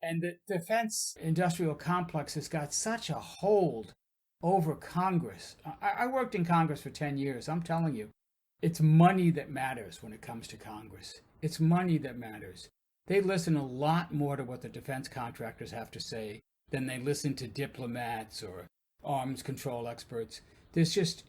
And the defense industrial complex has got such a hold over Congress. I worked in Congress for 10 years. I'm telling you, it's money that matters when it comes to Congress. It's money that matters. They listen a lot more to what the defense contractors have to say than they listen to diplomats or arms control experts. It's just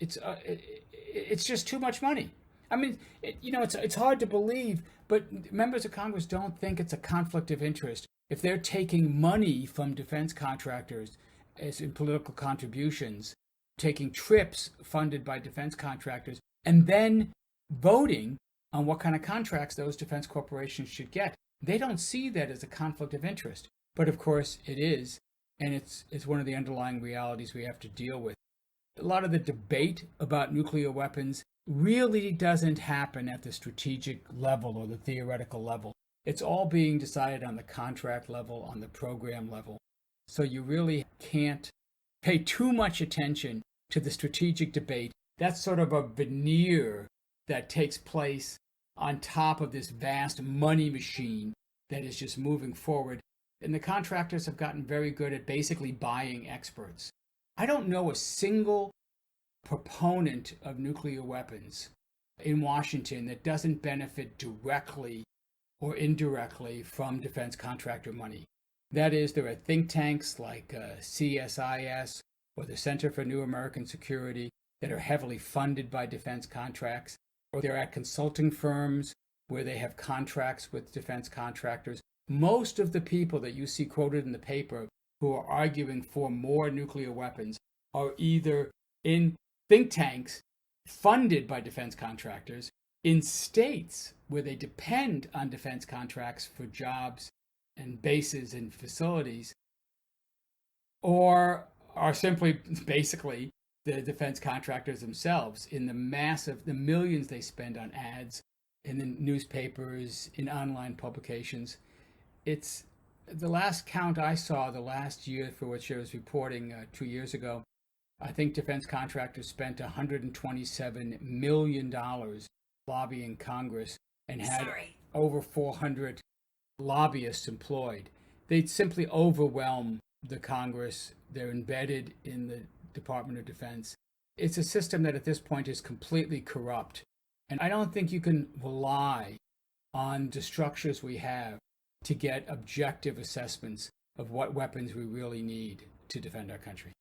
too much money. I mean, it's hard to believe, but members of Congress don't think it's a conflict of interest if they're taking money from defense contractors as in political contributions, taking trips funded by defense contractors, and then voting on what kind of contracts those defense corporations should get. They don't see that as a conflict of interest. But of course it is, and it's one of the underlying realities we have to deal with. A lot of the debate about nuclear weapons really doesn't happen at the strategic level or the theoretical level. It's all being decided on the contract level, on the program level. So you really can't pay too much attention to the strategic debate. That's sort of a veneer that takes place on top of this vast money machine that is just moving forward. And the contractors have gotten very good at basically buying experts. I don't know a single proponent of nuclear weapons in Washington that doesn't benefit directly or indirectly from defense contractor money. That is, there are think tanks like CSIS or the Center for New American Security that are heavily funded by defense contracts, or they're at consulting firms where they have contracts with defense contractors. Most of the people that you see quoted in the paper who are arguing for more nuclear weapons are either in think tanks funded by defense contractors, in states where they depend on defense contracts for jobs and bases and facilities, or are simply basically the defense contractors themselves in the millions they spend on ads in the newspapers, in online publications. It's the last count I saw, the last year for which I was reporting 2 years ago, I think defense contractors spent $127 million lobbying Congress and had over 400 lobbyists employed. They'd simply overwhelm the Congress. They're embedded in the Department of Defense. It's a system that at this point is completely corrupt. And I don't think you can rely on the structures we have to get objective assessments of what weapons we really need to defend our country.